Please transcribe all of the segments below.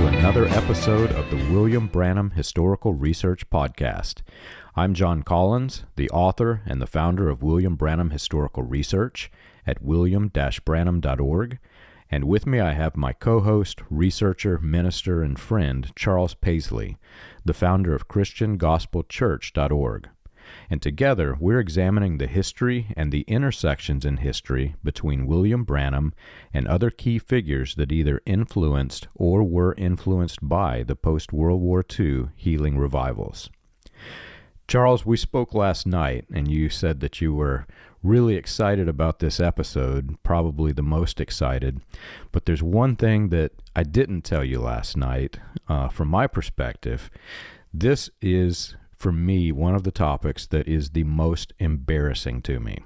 to another episode of the William Branham Historical Research Podcast. I'm John Collins, the author and the founder of William Branham Historical Research at william-branham.org, and with me I have my co-host, researcher, minister, and friend, Charles Paisley, the founder of ChristianGospelChurch.org. And together, we're examining the history and the intersections in history between William Branham and other key figures that either influenced or were influenced by the post-World War II healing revivals. Charles, we spoke last night, and you said that you were really excited about this episode, probably the most excited. But there's one thing that I didn't tell you last night. From my perspective, this is, for me, one of the topics that is the most embarrassing to me.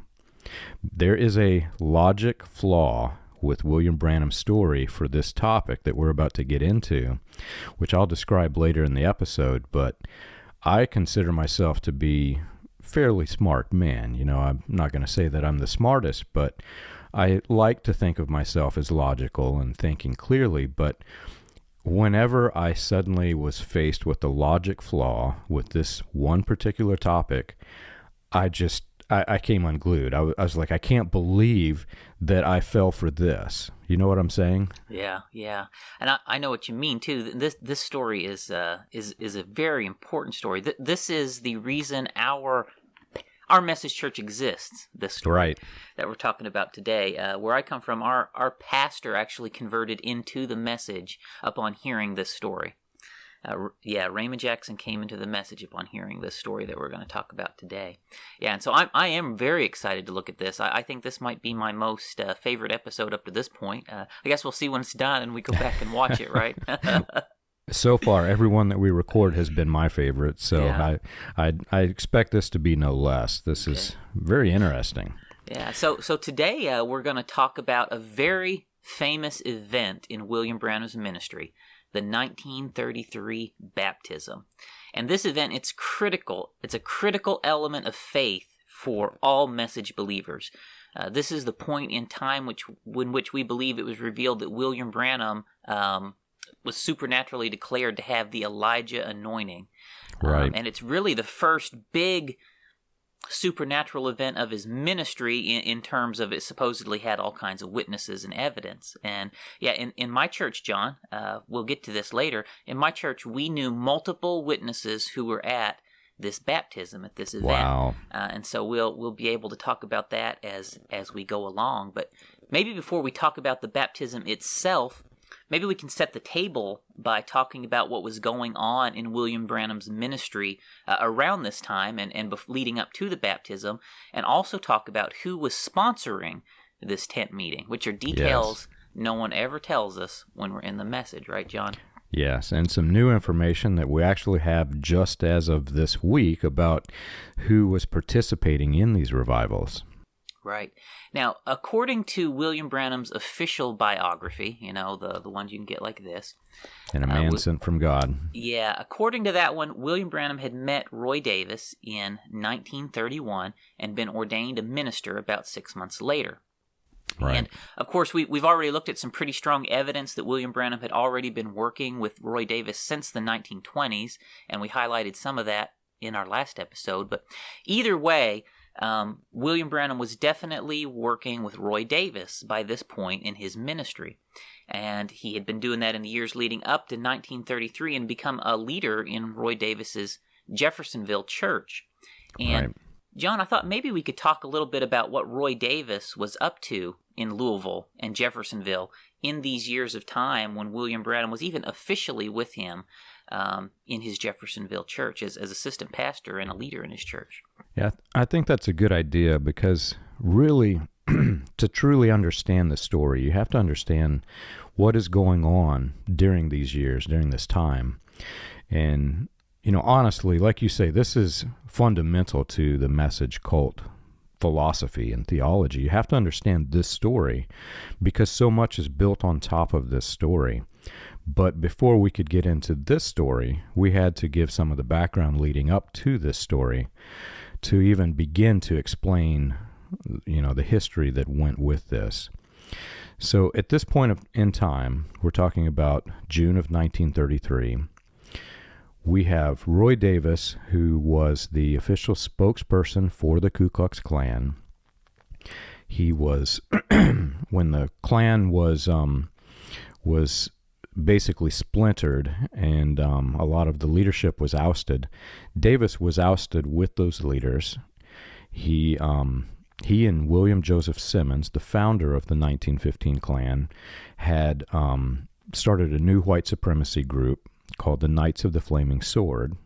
There is a logic flaw with William Branham's story for this topic that we're about to get into, which I'll describe later in the episode, but I consider myself to be fairly smart man. You know, I'm not going to say that I'm the smartest, but I like to think of myself as logical and thinking clearly, but whenever I suddenly was faced with the logic flaw with this one particular topic, I came unglued. I was like, I can't believe that I fell for this. You know what I'm saying? Yeah. And I know what you mean, too. This story is a very important story. This is the reason our message church exists, this story right that we're talking about today. Where I come from, our pastor actually converted into the message upon hearing this story. Raymond Jackson came into the message upon hearing this story that we're going to talk about today. Yeah, and so I am very excited to look at this. I think this might be my most favorite episode up to this point. I guess we'll see when it's done and we go back and watch it, right? So far, everyone that we record has been my favorite, so Yeah. I expect this to be no less. This is very interesting. Yeah, so today we're going to talk about a very famous event in William Branham's ministry, the 1933 baptism. And this event, it's critical. It's a critical element of faith for all message believers. This is the point in time in which we believe it was revealed that William Branham was supernaturally declared to have the Elijah anointing. Right. And it's really the first big supernatural event of his ministry in terms of it supposedly had all kinds of witnesses and evidence. And yeah, in my church, John, we'll get to this later, in my church we knew multiple witnesses who were at this baptism, at this event. Wow. And so we'll be able to talk about that as we go along. But maybe before we talk about the baptism itself, maybe we can set the table by talking about what was going on in William Branham's ministry around this time and leading up to the baptism, and also talk about who was sponsoring this tent meeting, which are details no one ever tells us when we're in the message, right, John? Yes, and some new information that we actually have just as of this week about who was participating in these revivals. Right. Now, according to William Branham's official biography, you know, the ones you can get like this. And a man sent from God. Yeah, according to that one, William Branham had met Roy Davis in 1931 and been ordained a minister about 6 months later. Right. And, of course, we've already looked at some pretty strong evidence that William Branham had already been working with Roy Davis since the 1920s, and we highlighted some of that in our last episode. But either way, William Branham was definitely working with Roy Davis by this point in his ministry. And he had been doing that in the years leading up to 1933 and become a leader in Roy Davis's Jeffersonville church. And Right. John, I thought maybe we could talk a little bit about what Roy Davis was up to in Louisville and Jeffersonville in these years of time when William Branham was even officially with him in his Jeffersonville church as assistant pastor and a leader in his church. Yeah, I think that's a good idea because really, to truly understand the story, you have to understand what is going on during these years, during this time. And, you know, honestly, like you say, this is fundamental to the message cult philosophy and theology. You have to understand this story because so much is built on top of this story. But before we could get into this story, we had to give some of the background leading up to this story to even begin to explain, you know, the history that went with this. So at this point in time, we're talking about June of 1933, we have Roy Davis, who was the official spokesperson for the Ku Klux Klan. He was, when the Klan was basically splintered and a lot of the leadership was ousted, Davis was ousted with those leaders. He and William Joseph Simmons, the founder of the 1915 Klan, had started a new white supremacy group called the Knights of the Flaming Sword,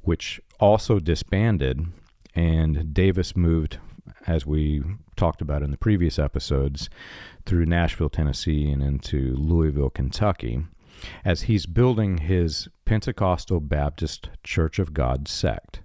which also disbanded, and Davis moved, as we talked about in the previous episodes, through Nashville, Tennessee, and into Louisville, Kentucky, as he's building his Pentecostal Baptist Church of God sect.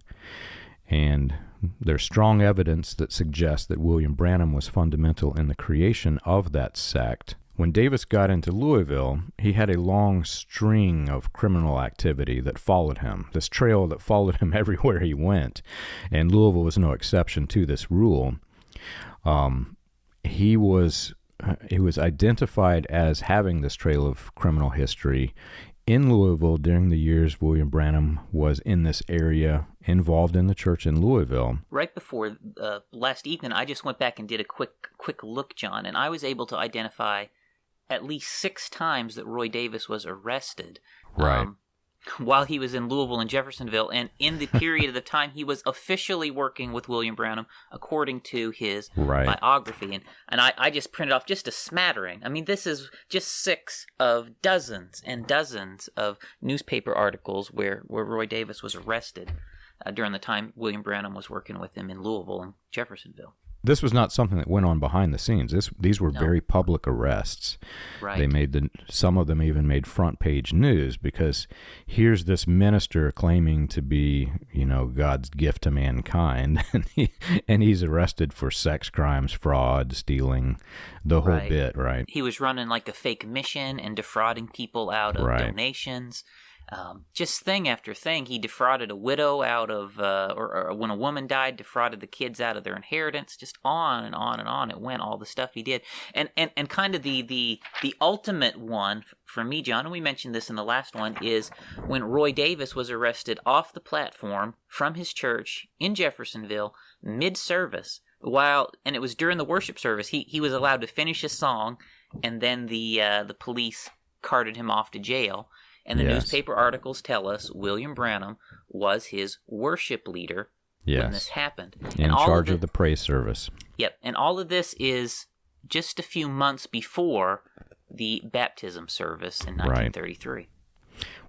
And there's strong evidence that suggests that William Branham was fundamental in the creation of that sect. When Davis got into Louisville, he had a long string of criminal activity that followed him, this trail that followed him everywhere he went, and Louisville was no exception to this rule. He was identified as having this trail of criminal history in Louisville during the years William Branham was in this area, involved in the church in Louisville. Right before last evening, I just went back and did a quick look, John, and I was able to identify at least 6 times that Roy Davis was arrested. Right. While he was in Louisville and Jeffersonville, and in the period of the time he was officially working with William Branham, according to his biography. And I just printed off just a smattering. I mean, this is just 6 of dozens and dozens of newspaper articles where Roy Davis was arrested during the time William Branham was working with him in Louisville and Jeffersonville. This was not something that went on behind the scenes. These were very public arrests. Right. They made some of them even made front page news, because here's this minister claiming to be, God's gift to mankind, and he's arrested for sex crimes, fraud, stealing, the whole bit, right? He was running like a fake mission and defrauding people out of donations. Just thing after thing. He defrauded a widow out of, or when a woman died, defrauded the kids out of their inheritance. Just on and on and on it went, all the stuff he did. And kind of the ultimate one for me, John, and we mentioned this in the last one, is when Roy Davis was arrested off the platform from his church in Jeffersonville mid-service. And it was during the worship service. He was allowed to finish his song, and then the police carted him off to jail. And the newspaper articles tell us William Branham was his worship leader when this happened. In charge of the praise service. Yep. And all of this is just a few months before the baptism service in 1933.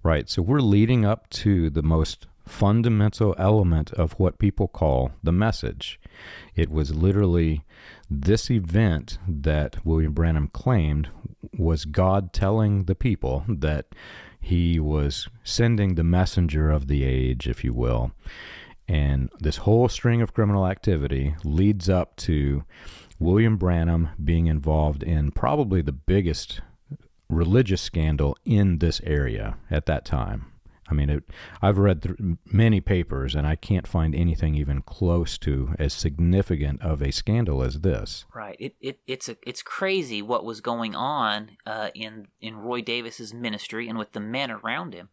Right. So we're leading up to the most fundamental element of what people call the message. It was literally this event that William Branham claimed was God telling the people that he was sending the messenger of the age, if you will. And this whole string of criminal activity leads up to William Branham being involved in probably the biggest religious scandal in this area at that time. I mean, I've read many papers, and I can't find anything even close to as significant of a scandal as this. Right. It's crazy what was going on in Roy Davis's ministry and with the men around him.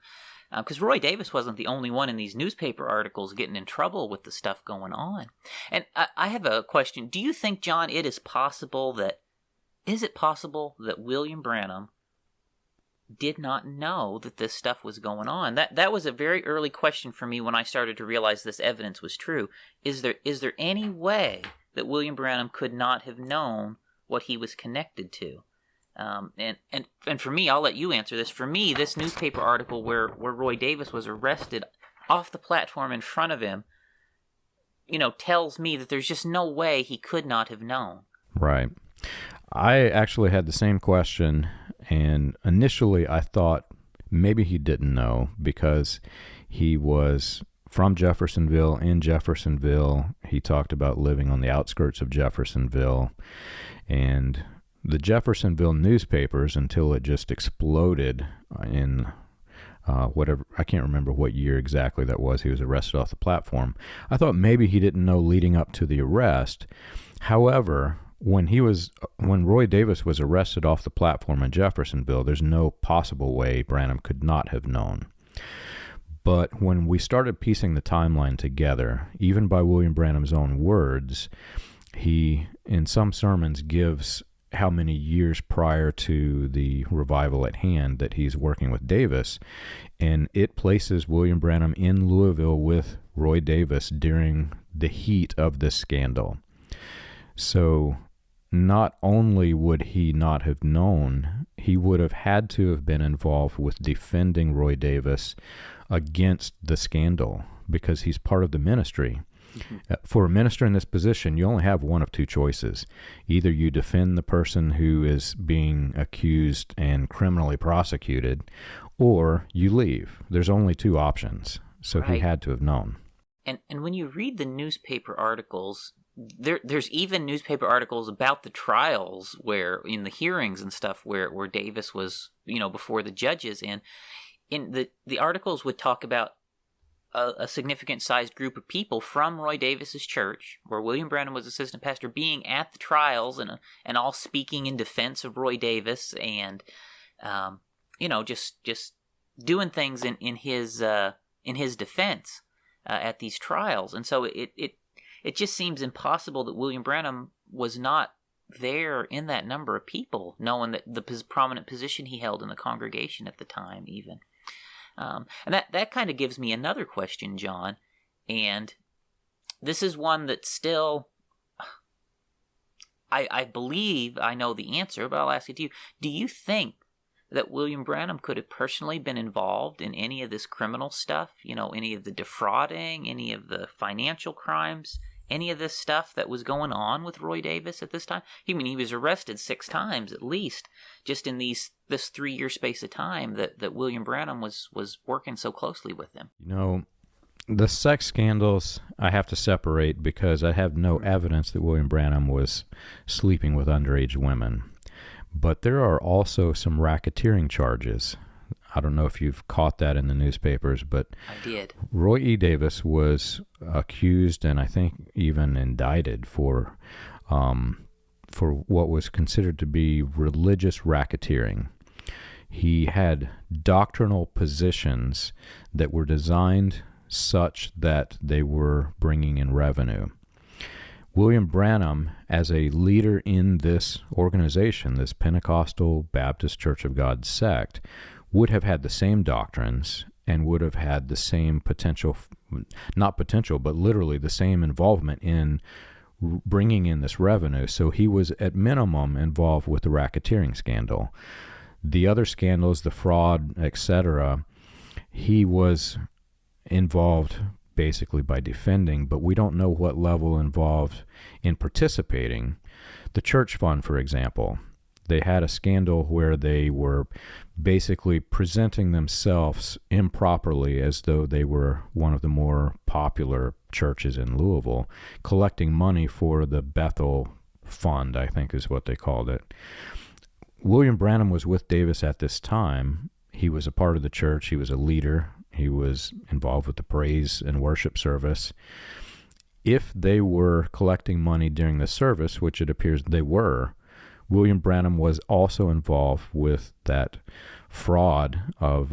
Because Roy Davis wasn't the only one in these newspaper articles getting in trouble with the stuff going on. And I have a question. Do you think, John, is it possible that William Branham did not know that this stuff was going on? That was a very early question for me when I started to realize this evidence was true. Is there any way that William Branham could not have known what he was connected to? And for me, I'll let you answer this. For me, this newspaper article where Roy Davis was arrested off the platform in front of him, tells me that there's just no way he could not have known. Right. I actually had the same question, and initially I thought maybe he didn't know because he was from Jeffersonville. In Jeffersonville, he talked about living on the outskirts of Jeffersonville, and the Jeffersonville newspapers, until it just exploded in whatever, I can't remember what year exactly that was, he was arrested off the platform. I thought maybe he didn't know leading up to the arrest. However, when Roy Davis was arrested off the platform in Jeffersonville, there's no possible way Branham could not have known. But when we started piecing the timeline together, even by William Branham's own words, he, in some sermons, gives how many years prior to the revival at hand that he's working with Davis, and it places William Branham in Louisville with Roy Davis during the heat of this scandal. So not only would he not have known, he would have had to have been involved with defending Roy Davis against the scandal because he's part of the ministry. Mm-hmm. For a minister in this position, you only have one of two choices. Either you defend the person who is being accused and criminally prosecuted, or you leave. There's only two options. So He had to have known. And when you read the newspaper articles, there's even newspaper articles about the trials where, in the hearings and stuff, where Davis was, before the judges, and in the articles would talk about a significant sized group of people from Roy Davis's church, where William Branham was assistant pastor, being at the trials and all speaking in defense of Roy Davis, and just doing things in his defense at these trials. And so it just seems impossible that William Branham was not there in that number of people, knowing that the prominent position he held in the congregation at the time, even. And that kind of gives me another question, John, and this is one that still, I believe I know the answer, but I'll ask it to you. Do you think that William Branham could have personally been involved in any of this criminal stuff, any of the defrauding, any of the financial crimes, any of this stuff that was going on with Roy Davis at this time? He was arrested 6 times at least, just in this 3-year space of time that William Branham was working so closely with him. The sex scandals I have to separate because I have no evidence that William Branham was sleeping with underage women. But there are also some racketeering charges. I don't know if you've caught that in the newspapers, but I did. Roy E. Davis was accused and I think even indicted for what was considered to be religious racketeering. He had doctrinal positions that were designed such that they were bringing in revenue. William Branham, as a leader in this organization, this Pentecostal Baptist Church of God sect, would have had the same doctrines and would have had the same not potential, but literally the same involvement in bringing in this revenue. So he was at minimum involved with the racketeering scandal. The other scandals, the fraud, etc., he was involved basically by defending, but we don't know what level involved in participating. The church fund, for example, they had a scandal where they were basically presenting themselves improperly as though they were one of the more popular churches in Louisville, collecting money for the Bethel Fund, I think is what they called it. William Branham was with Davis at this time. He was a part of the church. He was a leader. He was involved with the praise and worship service. If they were collecting money during the service, which it appears they were, William Branham was also involved with that fraud of,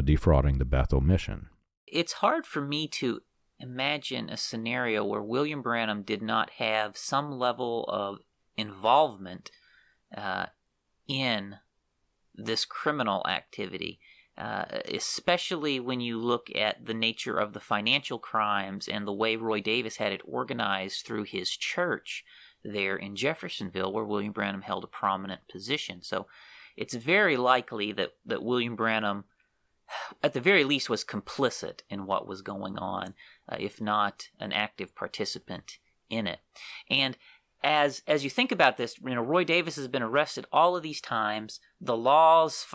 defrauding the Bethel mission. It's hard for me to imagine a scenario where William Branham did not have some level of involvement in this criminal activity. Especially when you look at the nature of the financial crimes and the way Roy Davis had it organized through his church there in Jeffersonville, where William Branham held a prominent position. So it's very likely that William Branham, at the very least, was complicit in what was going on, if not an active participant in it. And as you think about this, Roy Davis has been arrested all of these times. The laws,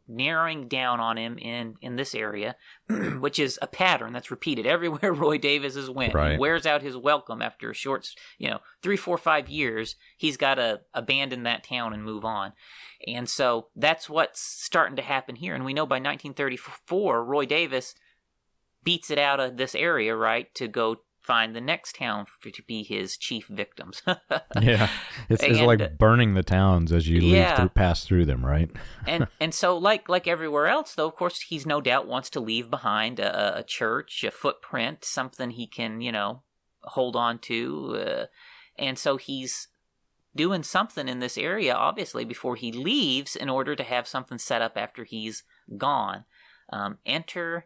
narrowing down on him in this area, which is a pattern that's repeated everywhere Roy Davis has went. Right. He wears out his welcome after a short, 3, 4, 5 years. He's got to abandon that town and move on. And so that's what's starting to happen here. And we know by 1934, Roy Davis beats it out of this area, right, to go find the next town to be his chief victims. Yeah, it's like burning the towns as you pass through them, right? and so like everywhere else, though, of course, he's no doubt wants to leave behind a church, a footprint, something he can, hold on to, and so he's doing something in this area, obviously, before he leaves, in order to have something set up after he's gone. Enter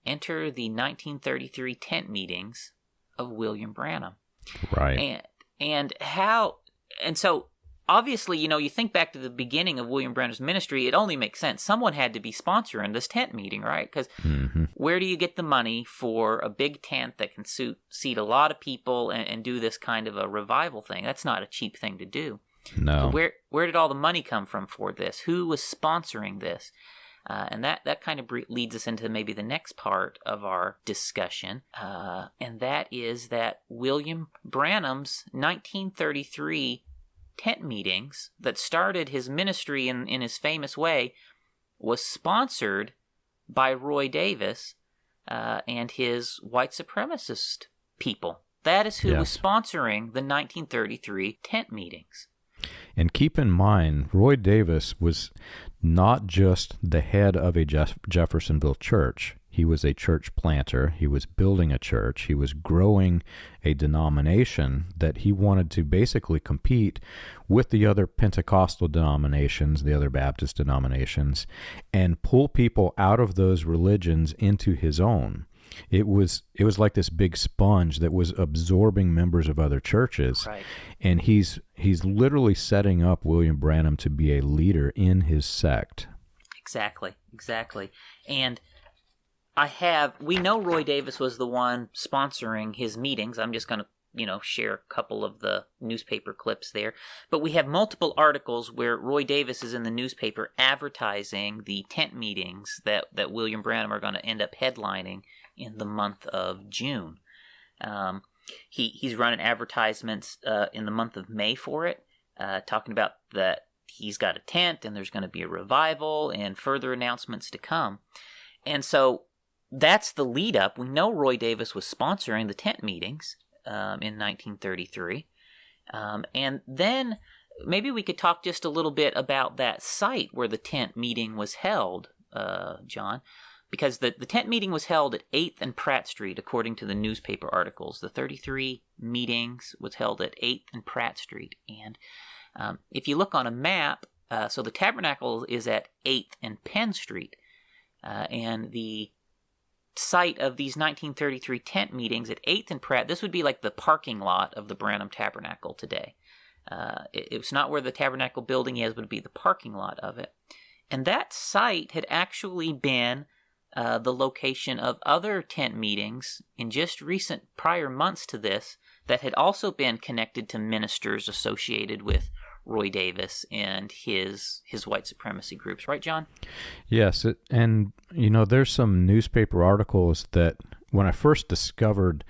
the 1933 tent meetings of William Branham. Right. And so obviously, you think back to the beginning of William Branham's ministry, it only makes sense. Someone had to be sponsoring this tent meeting, right? Because where do you get the money for a big tent that can seat a lot of people and do this kind of a revival thing? That's not a cheap thing to do. No. So where did all the money come from for this? Who was sponsoring this? And that kind of leads us into maybe the next part of our discussion, and that is that William Branham's 1933 tent meetings that started his ministry in his famous way was sponsored by Roy Davis and his white supremacist people. That is who was sponsoring the 1933 tent meetings. And keep in mind, Roy Davis was not just the head of a Jeffersonville church. He was a church planter. He was building a church. He was growing a denomination that he wanted to basically compete with the other Pentecostal denominations, the other Baptist denominations, and pull people out of those religions into his own. It was like this big sponge that was absorbing members of other churches. Right. And he's literally setting up William Branham to be a leader in his sect. Exactly. And we know Roy Davis was the one sponsoring his meetings. I'm just going to, share a couple of the newspaper clips there. But we have multiple articles where Roy Davis is in the newspaper advertising the tent meetings that William Branham are going to end up headlining in the month of June. He's running advertisements in the month of May for it, talking about that he's got a tent and there's going to be a revival and further announcements to come. And so that's the lead up. We know Roy Davis was sponsoring the tent meetings in 1933. And then maybe we could talk just a little bit about that site where the tent meeting was held, John. Because the tent meeting was held at 8th and Pratt Street, according to the newspaper articles. The 33 meetings was held at 8th and Pratt Street. And if you look on a map, so the Tabernacle is at 8th and Penn Street. And the site of these 1933 tent meetings at 8th and Pratt, this would be like the parking lot of the Branham Tabernacle today. It's not where the Tabernacle building is, but it would be the parking lot of it. And that site had actually been the location of other tent meetings in just recent prior months to this that had also been connected to ministers associated with Roy Davis and his white supremacy groups. Right, John? Yes, and there's some newspaper articles that when I first discovered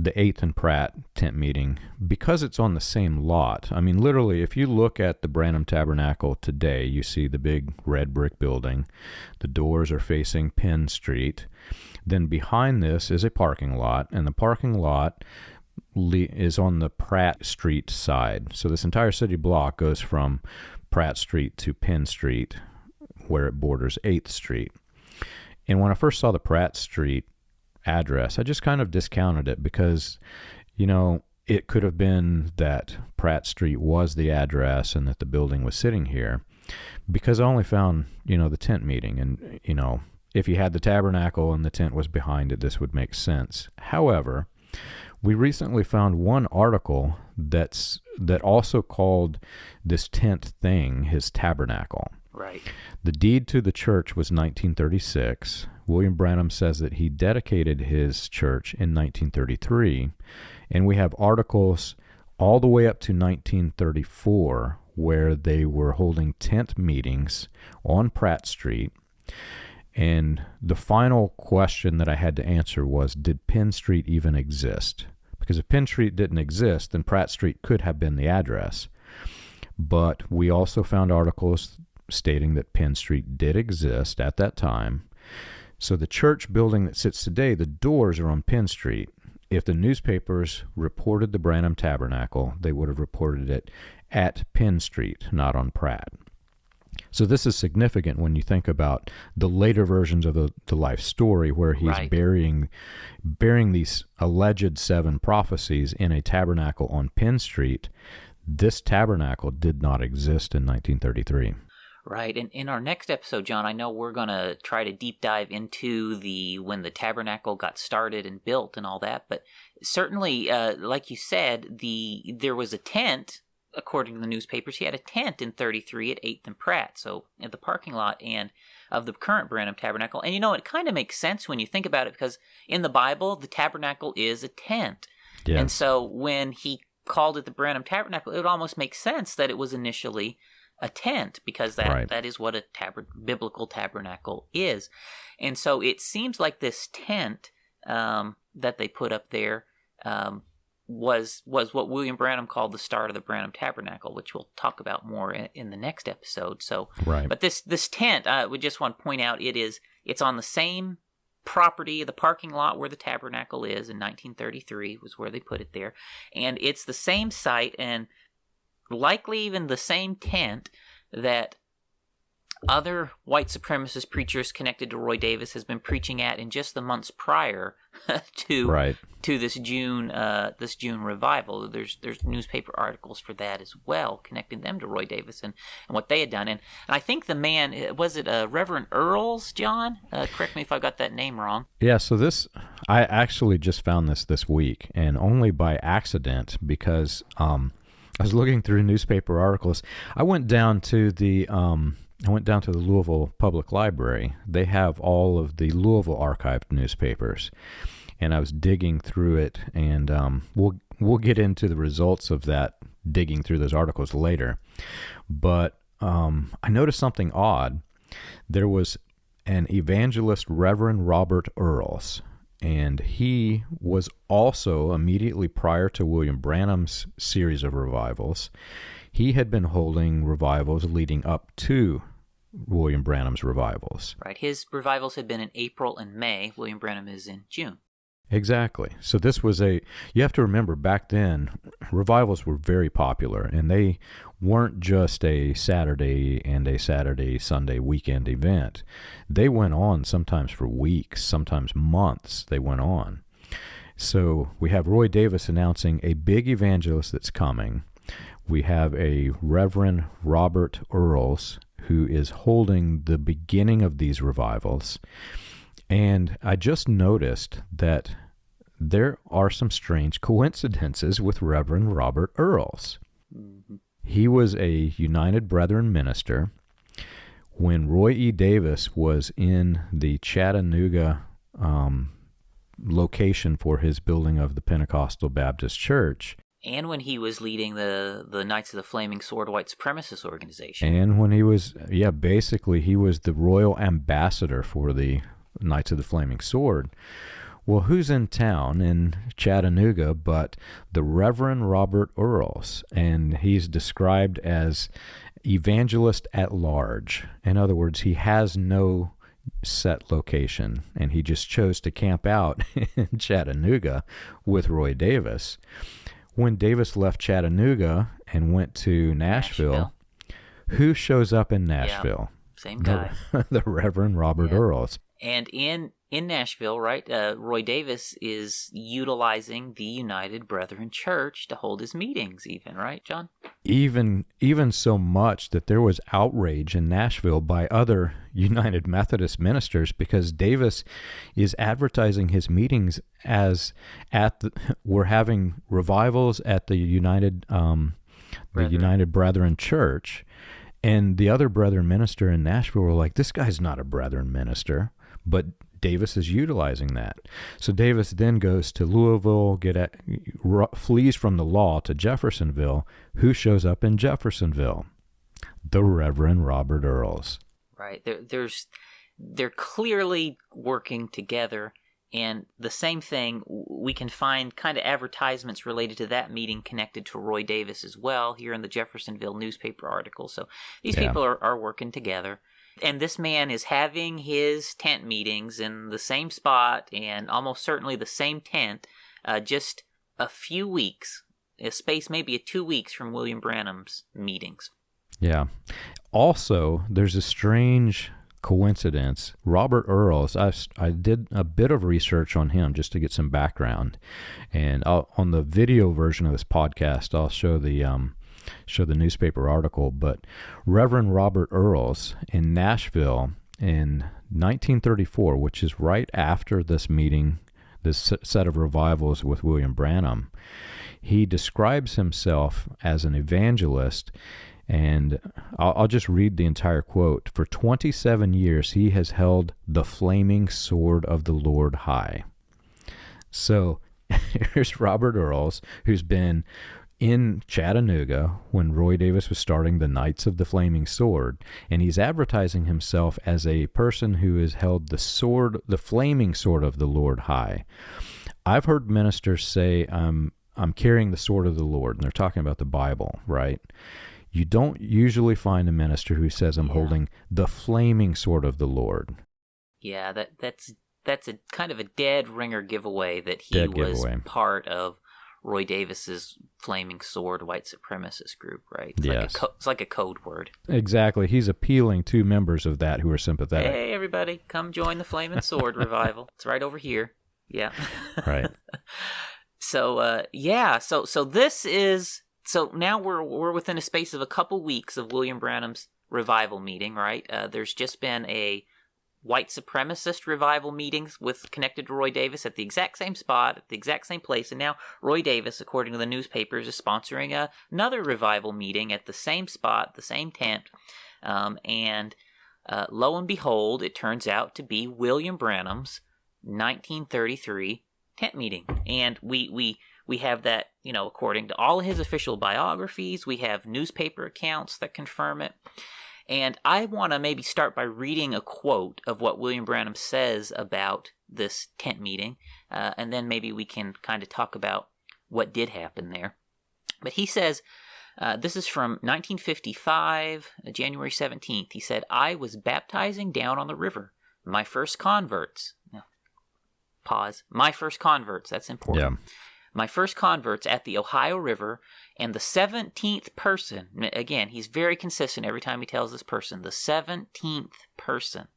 the 8th and Pratt tent meeting, because it's on the same lot, I mean, literally, if you look at the Branham Tabernacle today, you see the big red brick building. The doors are facing Penn Street. Then behind this is a parking lot, and the parking lot is on the Pratt Street side. So this entire city block goes from Pratt Street to Penn Street, where it borders 8th Street. And when I first saw the Pratt Street address, I just kind of discounted it because, it could have been that Pratt Street was the address and that the building was sitting here, because I only found, the tent meeting. And, if you had the tabernacle and the tent was behind it, this would make sense. However, we recently found one article that also called this tent thing his tabernacle. Right. The deed to the church was 1936. William Branham says that he dedicated his church in 1933, and we have articles all the way up to 1934 where they were holding tent meetings on Pratt Street. And the final question that I had to answer was, did Penn Street even exist? Because if Penn Street didn't exist, then Pratt Street could have been the address. But we also found articles stating that Penn Street did exist at that time. So the church building that sits today, the doors are on Penn Street. if the newspapers reported the Branham Tabernacle, they would have reported it at Penn Street, not on Pratt. So this is significant when you think about the later versions of the life story, where he's Right. burying these alleged 7 prophecies in a tabernacle on Penn Street. This tabernacle did not exist in 1933. Right. And in our next episode, John, I know we're going to try to deep dive into when the tabernacle got started and built and all that. But certainly, like you said, there was a tent. According to the newspapers, he had a tent in 33 at 8th and Pratt, so at the parking lot and of the current Branham Tabernacle. And it kind of makes sense when you think about it, because in the Bible, the tabernacle is a tent. Yes. And so when he called it the Branham Tabernacle, it would almost make sense that it was initially a tent, because that is what a biblical tabernacle is. And so it seems like this tent that they put up there was what William Branham called the start of the Branham Tabernacle, which we'll talk about more in the next episode. So, Right. But this tent, we just want to point out, it's on the same property, the parking lot where the tabernacle is. In 1933 was where they put it there, and it's the same site, and likely even the same tent that other white supremacist preachers connected to Roy Davis has been preaching at in just the months prior to this June revival. There's newspaper articles for that as well, connecting them to Roy Davis and what they had done. And I think the man, was it Reverend Earls, John? Correct me if I got that name wrong. Yeah, so I actually just found this week, and only by accident, because I was looking through newspaper articles. I went down to the Louisville Public Library. They have all of the Louisville archived newspapers, and I was digging through it, and we'll get into the results of that, digging through those articles later. But I noticed something odd. There was an evangelist, Reverend Robert Earls, and he was also immediately prior to William Branham's series of revivals. He had been holding revivals leading up to William Branham's revivals. Right. His revivals had been in April and May. William Branham is in June. Exactly. So this was you have to remember, back then, revivals were very popular, and they weren't just a Saturday and a Sunday weekend event. They went on sometimes for weeks, sometimes months they went on. So we have Roy Davis announcing a big evangelist that's coming. We have a Reverend Robert Earls who is holding the beginning of these revivals. And I just noticed that there are some strange coincidences with Reverend Robert Earls. Mm-hmm. He was a United Brethren minister. When Roy E. Davis was in the Chattanooga location for his building of the Pentecostal Baptist Church, and when he was leading the Knights of the Flaming Sword white supremacist organization. And when he was, basically he was the royal ambassador for the Knights of the Flaming Sword. Well, who's in town in Chattanooga but the Reverend Robert Earls? And he's described as evangelist at large. In other words, he has no set location, and he just chose to camp out in Chattanooga with Roy Davis. When Davis left Chattanooga and went to Nashville, who shows up in Nashville? Yeah, same guy. The Reverend Robert Earls. And in Nashville, right, Roy Davis is utilizing the United Brethren Church to hold his meetings even, right, John? Even so much that there was outrage in Nashville by other United Methodist ministers, because Davis is advertising his meetings as we're having revivals at the United Brethren Church. And the other Brethren minister in Nashville were like, this guy's not a Brethren minister. But Davis is utilizing that. So Davis then goes to Louisville, flees from the law to Jeffersonville. Who shows up in Jeffersonville? The Reverend Robert Earls. Right. They're clearly working together. And the same thing, we can find kind of advertisements related to that meeting connected to Roy Davis as well here in the Jeffersonville newspaper article. So these people are working together. And this man is having his tent meetings in the same spot and almost certainly the same tent just a few weeks, a space maybe 2 weeks from William Branham's meetings. Yeah. Also, there's a strange coincidence. Robert Earls, I did a bit of research on him just to get some background, and on the video version of this podcast, I'll show the newspaper article. But Reverend Robert Earls in Nashville in 1934, which is right after this meeting, this set of revivals with William Branham, he describes himself as an evangelist. And I'll just read the entire quote. For 27 years, he has held the flaming sword of the Lord high. So here's Robert Earls, who's been in Chattanooga when Roy Davis was starting the Knights of the Flaming Sword, and he's advertising himself as a person who has held the flaming sword of the Lord high. I've heard ministers say, I'm carrying the sword of the Lord, and they're talking about the Bible, right? You don't usually find a minister who says, I'm holding the flaming sword of the Lord. Yeah, that's a kind of a dead ringer giveaway that he was part of Roy Davis's Flaming Sword white supremacist group, right? It's like a code word. Exactly. He's appealing to members of that who are sympathetic. Hey, everybody, come join the Flaming Sword revival. It's right over here. Yeah. Right. So this is... So now we're within a space of a couple weeks of William Branham's revival meeting, right? There's just been a white supremacist revival meetings connected to Roy Davis at the exact same spot, at the exact same place, and now Roy Davis, according to the newspapers, is sponsoring another revival meeting at the same spot, the same tent, and lo and behold, it turns out to be William Branham's 1933 tent meeting, and we have that, according to all of his official biographies. We have newspaper accounts that confirm it. And I want to maybe start by reading a quote of what William Branham says about this tent meeting, and then maybe we can kind of talk about what did happen there. But he says, this is from 1955, January 17th. He said, I was baptizing down on the river. My first converts. Pause. My first converts. That's important. Yeah. My first converts at the Ohio River, and the 17th person, again, he's very consistent every time he tells this person, the 17th person.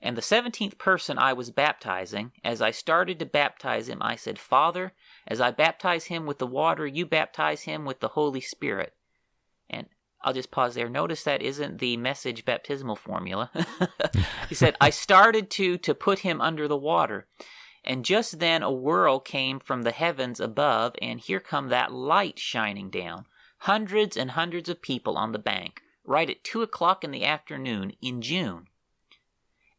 And the 17th person I was baptizing, as I started to baptize him, I said, Father, as I baptize him with the water, you baptize him with the Holy Spirit. And I'll just pause there. Notice that isn't the Message baptismal formula. He said, I started to put him under the water. And just then a whirl came from the heavens above, and here come that light shining down. Hundreds and hundreds of people on the bank, right at 2 o'clock in the afternoon in June.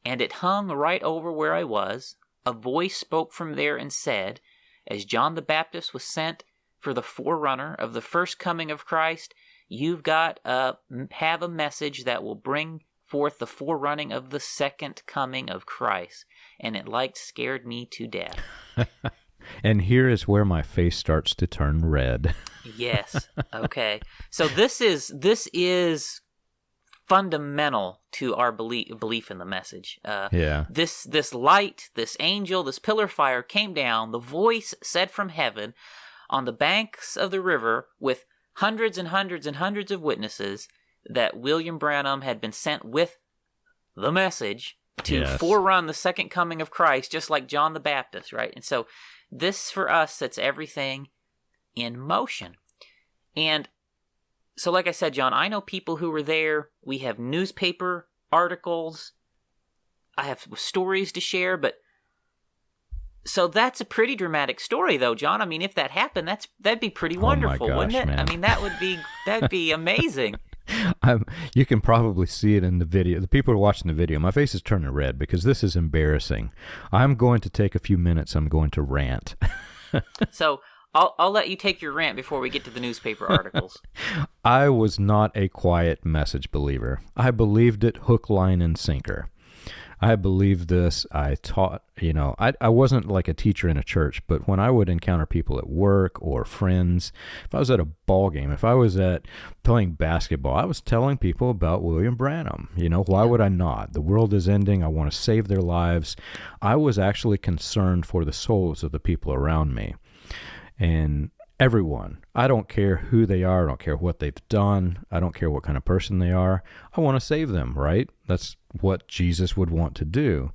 And it hung right over where I was. A voice spoke from there and said, as John the Baptist was sent for the forerunner of the first coming of Christ, you've got have a message that will bring forth the forerunning of the second coming of Christ. And it scared me to death. And here is where my face starts to turn red. Yes. Okay. So this is fundamental to our belief in the message. This light, this angel, this pillar of fire came down. The voice said from heaven on the banks of the river with hundreds and hundreds and hundreds of witnesses that William Branham had been sent with the message to forerun the second coming of Christ, just like John the Baptist, right? And so this, for us, sets everything in motion. And so, like I said, John, I know people who were there. We have newspaper articles. I have stories to share, but so that's a pretty dramatic story, though, John. I mean, if that happened, that'd be pretty wonderful, wouldn't it? Man. I mean, that'd be amazing. You can probably see it in the video. The people who are watching the video, my face is turning red because this is embarrassing. I'm going to take a few minutes. I'm going to rant. So I'll let you take your rant before we get to the newspaper articles. I was not a quiet message believer. I believed it hook, line, and sinker. I believe this. I taught, I wasn't like a teacher in a church, but when I would encounter people at work or friends, if I was at a ball game, if I was at playing basketball, I was telling people about William Branham. Why would I not? The world is ending. I want to save their lives. I was actually concerned for the souls of the people around me. And everyone, I don't care who they are. I don't care what they've done. I don't care what kind of person they are. I want to save them, right? That's what Jesus would want to do.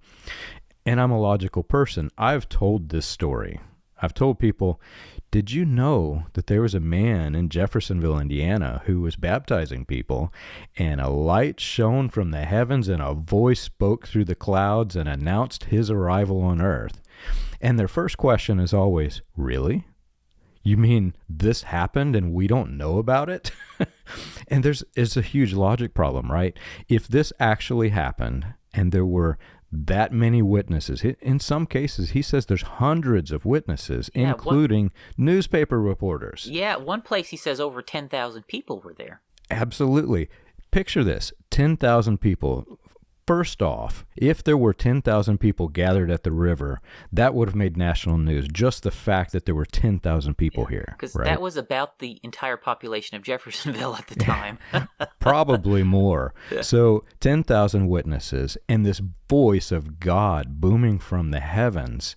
And I'm a logical person. I've told this story. I've told people, did you know that there was a man in Jeffersonville, Indiana, who was baptizing people, and a light shone from the heavens and a voice spoke through the clouds and announced his arrival on earth? And their first question is always, really? You mean this happened and we don't know about it? And it's a huge logic problem, right? If this actually happened and there were that many witnesses, in some cases, he says there's hundreds of witnesses, including newspaper reporters. Yeah, one place he says over 10,000 people were there. Absolutely. Picture this, 10,000 people. First off, if there were 10,000 people gathered at the river, that would have made national news. Just the fact that there were 10,000 people here. Because right? that was about the entire population of Jeffersonville at the time. Probably more. So 10,000 witnesses and this voice of God booming from the heavens,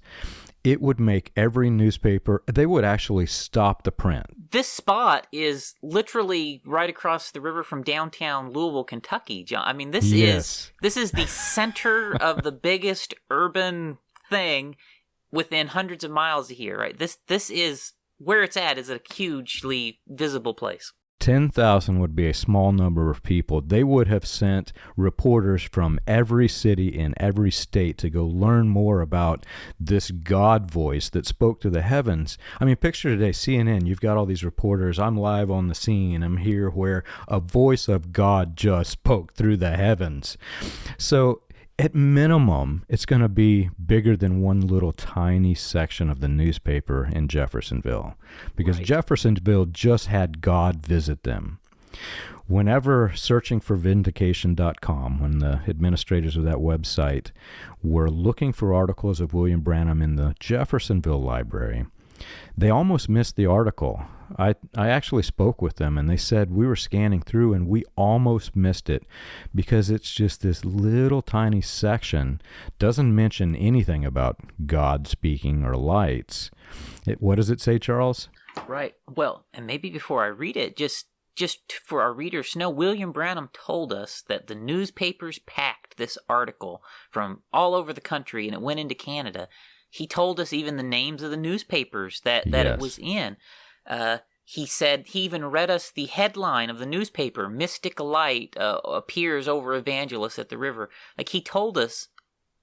it would make every newspaper, they would actually stop the print. This spot is literally right across the river from downtown Louisville, Kentucky, John. I mean, this is the center of the biggest urban thing within hundreds of miles of here, right? This is where it's at, is a hugely visible place. 10,000 would be a small number of people. They would have sent reporters from every city in every state to go learn more about this God voice that spoke to the heavens. I mean, picture today, CNN, you've got all these reporters. I'm live on the scene. I'm here where a voice of God just spoke through the heavens. So at minimum, it's going to be bigger than one little tiny section of the newspaper in Jeffersonville, because Jeffersonville just had God visit them. Whenever searching for vindication.com, when the administrators of that website were looking for articles of William Branham in the Jeffersonville library, they almost missed the article. I actually spoke with them, and they said we were scanning through and we almost missed it because it's just this little tiny section, doesn't mention anything about God speaking or lights. What does it say, Charles? Right. Well, and maybe before I read it, just for our readers to know, William Branham told us that the newspapers packed this article from all over the country, and it went into Canada. He told us even the names of the newspapers that it was in. He said he even read us the headline of the newspaper, Mystic Light appears over Evangelist at the river. Like, he told us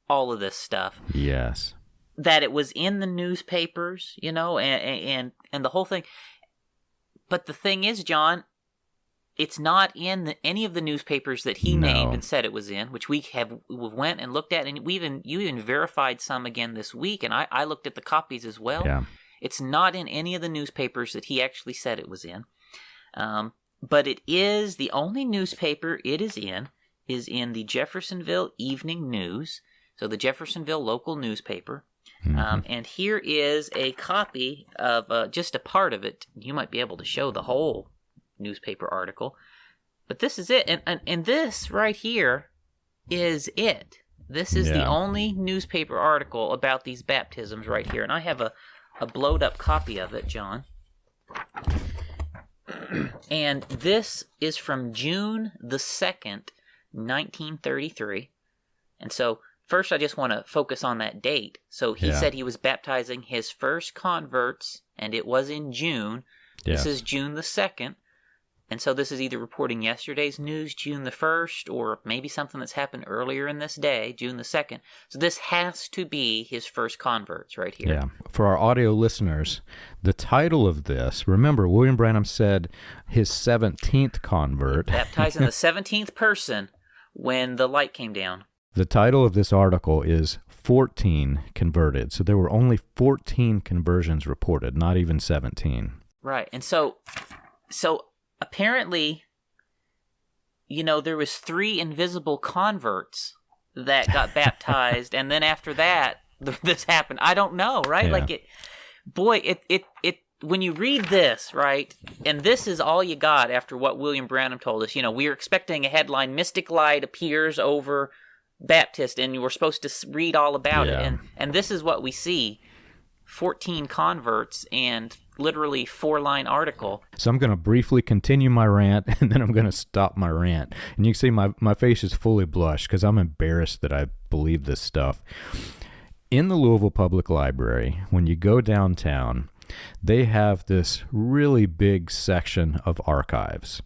all of this stuff. Yes. That it was in the newspapers, and the whole thing. But the thing is, John, it's not in any of the newspapers that he named and said it was in, which we went and looked at, and you even verified some again this week, and I looked at the copies as well. Yeah. It's not in any of the newspapers that he actually said it was in, but it is the only newspaper it is in the Jeffersonville Evening News, so the Jeffersonville local newspaper. Mm-hmm. And here is a copy of just a part of it. You might be able to show the whole newspaper article, but this is it, and this right here is it. This is the only newspaper article about these baptisms right here, and I have a blowed up copy of it, John. And this is from June the 2nd, 1933. And so first I just want to focus on that date. So he said he was baptizing his first converts, and it was in June. Yes. This is June the 2nd. And so this is either reporting yesterday's news, June the 1st, or maybe something that's happened earlier in this day, June the 2nd. So this has to be his first converts right here. Yeah. For our audio listeners, the title of this, remember, William Branham said his 17th convert. Baptizing the 17th person when the light came down. The title of this article is 14 Converted. So there were only 14 conversions reported, not even 17. Right. And so apparently, there was 3 invisible converts that got baptized, and then after that, this happened. I don't know, right? Yeah. Like it. When you read this, right, and this is all you got after what William Branham told us. We were expecting a headline: "Mystic light appears over Baptist," and you were supposed to read all about it. And this is what we see: 14 converts and literally 4-line article. So I'm going to briefly continue my rant, and then I'm going to stop my rant. And you can see my face is fully blushed because I'm embarrassed that I believe this stuff. In the Louisville Public Library, when you go downtown, they have this really big section of archives.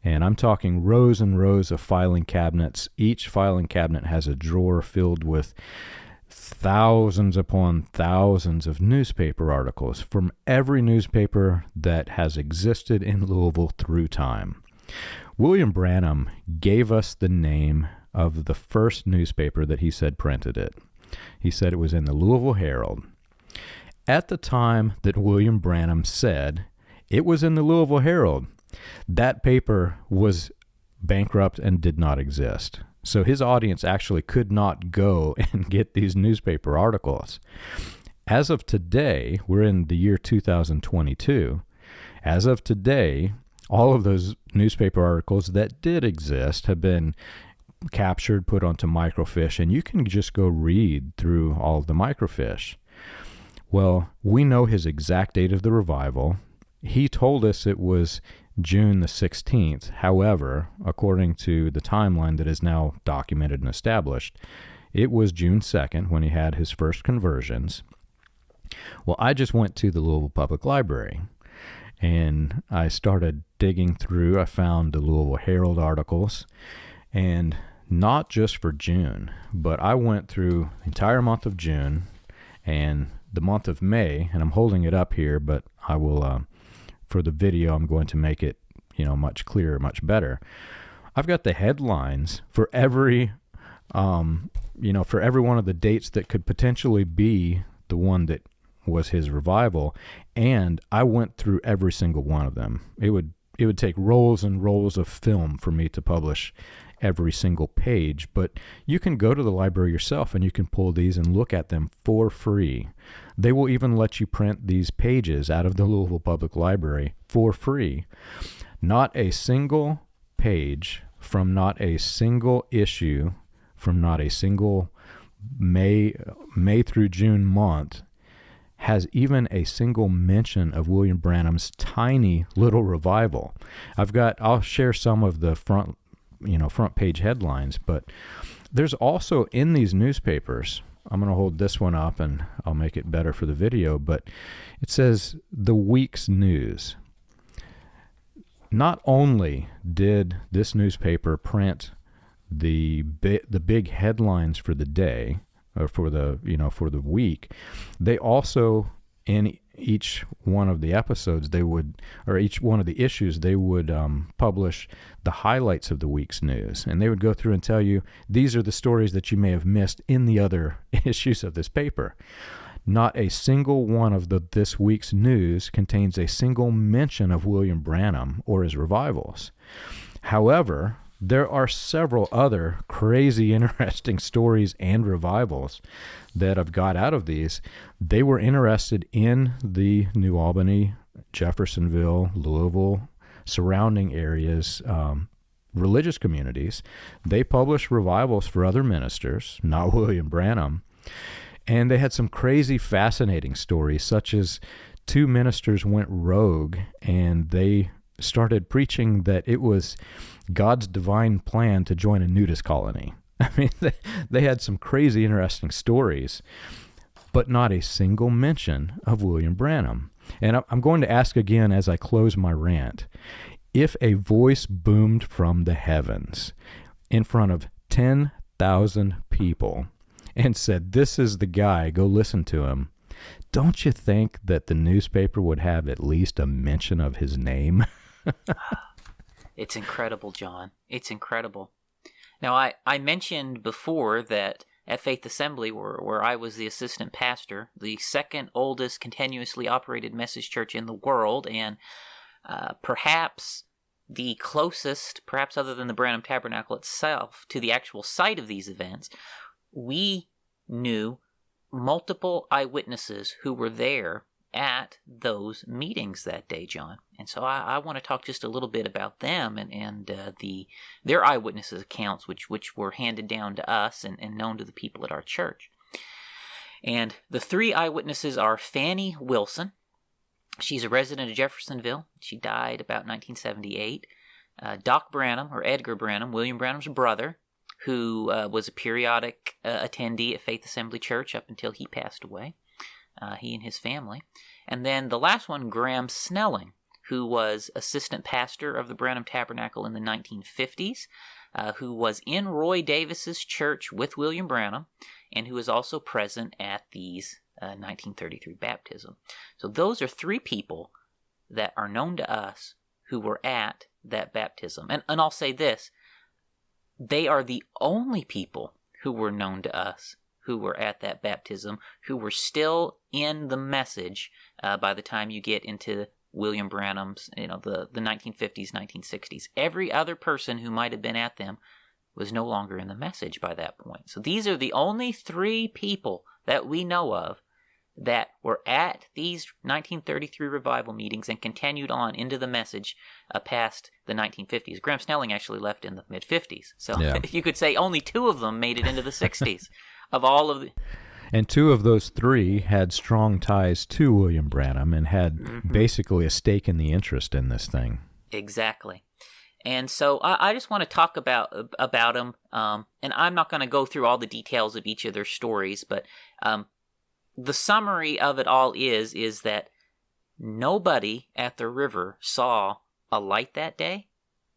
And I'm talking rows and rows of filing cabinets. Each filing cabinet has a drawer filled with thousands upon thousands of newspaper articles from every newspaper that has existed in Louisville through time. William Branham gave us the name of the first newspaper that he said printed it. He said it was in the Louisville Herald. At the time that William Branham said it was in the Louisville Herald, that paper was bankrupt and did not exist. So his audience actually could not go and get these newspaper articles. As of today, we're in the year 2022. As of today, all of those newspaper articles that did exist have been captured, put onto microfiche, and you can just go read through all of the microfiche. Well, we know his exact date of the revival. He told us it was June the 16th. However, according to the timeline that is now documented and established, it was June 2nd when he had his first conversions. Well, I just went to the Louisville Public Library, and I started digging through. I found the Louisville Herald articles, and not just for June, but I went through the entire month of June and the month of May, and I'm holding it up here, but I will, for the video, I'm going to make it, much clearer, much better. I've got the headlines for every, for every one of the dates that could potentially be the one that was his revival, and I went through every single one of them. It would take rolls and rolls of film for me to publish every single page, but you can go to the library yourself and you can pull these and look at them for free. They will even let you print these pages out of the Louisville Public Library for free. Not a single page from not a single issue from not a single May through June month has even a single mention of William Branham's tiny little revival. I'll share some of the front page headlines, but there's also in these newspapers, I'm going to hold this one up and I'll make it better for the video, but it says the week's news. Not only did this newspaper print the big headlines for the day, or for the week, they also, in each one of the episodes, each one of the issues, they would publish the highlights of the week's news. And they would go through and tell you, these are the stories that you may have missed in the other issues of this paper. Not a single one of this week's news contains a single mention of William Branham or his revivals. However, there are several other crazy, interesting stories and revivals that I've got out of these. They were interested in the New Albany, Jeffersonville, Louisville, surrounding areas, religious communities. They published revivals for other ministers, not William Branham. And they had some crazy, fascinating stories, such as 2 ministers went rogue and they started preaching that it was God's divine plan to join a nudist colony. I mean, they had some crazy, interesting stories, but not a single mention of William Branham. And I'm going to ask again as I close my rant, if a voice boomed from the heavens in front of 10,000 people and said, "This is the guy, go listen to him," don't you think that the newspaper would have at least a mention of his name? It's incredible, John. It's incredible. Now, I mentioned before that at Faith Assembly, where I was the assistant pastor, the second oldest continuously operated message church in the world, and perhaps the closest, perhaps other than the Branham Tabernacle itself, to the actual site of these events, we knew multiple eyewitnesses who were there at those meetings that day, John. And so I want to talk just a little bit about them and their eyewitnesses' accounts, which were handed down to us and known to the people at our church. And the three eyewitnesses are Fanny Wilson. She's a resident of Jeffersonville. She died about 1978. Doc Branham, or Edgar Branham, William Branham's brother, who was a periodic attendee at Faith Assembly Church up until he passed away, he and his family. And then the last one, Graham Snelling, who was assistant pastor of the Branham Tabernacle in the 1950s, who was in Roy Davis's church with William Branham, and who was also present at these 1933 baptism. So those are three people that are known to us who were at that baptism. And I'll say this, they are the only people who were known to us who were at that baptism, who were still in the message by the time you get into William Branham's, the 1950s, 1960s. Every other person who might have been at them was no longer in the message by that point. So these are the only three people that we know of that were at these 1933 revival meetings and continued on into the message past the 1950s. Graham Snelling actually left in the mid-50s. So you could say only two of them made it into the 60s of all of the... And two of those three had strong ties to William Branham and had basically a stake in the interest in this thing. Exactly. And so I just want to talk about them, and I'm not going to go through all the details of each of their stories, but the summary of it all is that nobody at the river saw a light that day.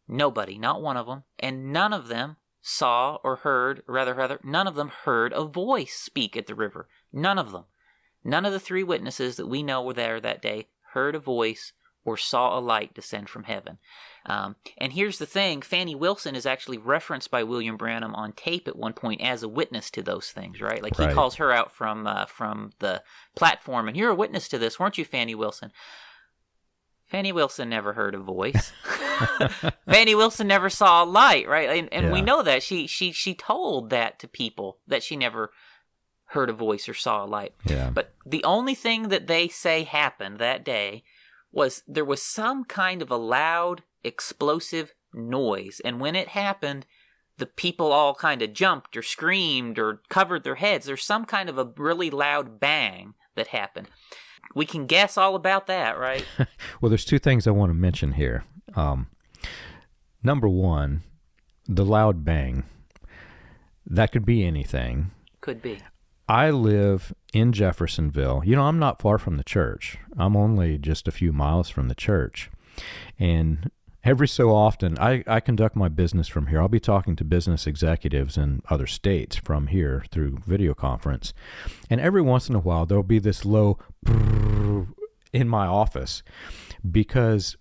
Nobody, not one of them, and none of them saw or heard, rather, none of them heard a voice speak at the river. None of them. None of the three witnesses that we know were there that day heard a voice or saw a light descend from heaven. And here's the thing, Fanny Wilson is actually referenced by William Branham on tape at one point as a witness to those things, right? Like he calls her out from the platform, and you're a witness to this, weren't you, Fanny Wilson? Fanny Wilson never heard a voice. Fanny Wilson never saw a light, right? And we know that. She told that to people, that she never heard a voice or saw a light. Yeah. But the only thing that they say happened that day was there was some kind of a loud, explosive noise. And when it happened, the people all kind of jumped or screamed or covered their heads. There's some kind of a really loud bang that happened. We can guess all about that, right? Well, there's two things I want to mention here. Number one, the loud bang. That could be anything. Could be. I live in Jeffersonville. I'm not far from the church. I'm only just a few miles from the church. And every so often, I conduct my business from here. I'll be talking to business executives in other states from here through video conference. And every once in a while, there'll be this low brrr in my office because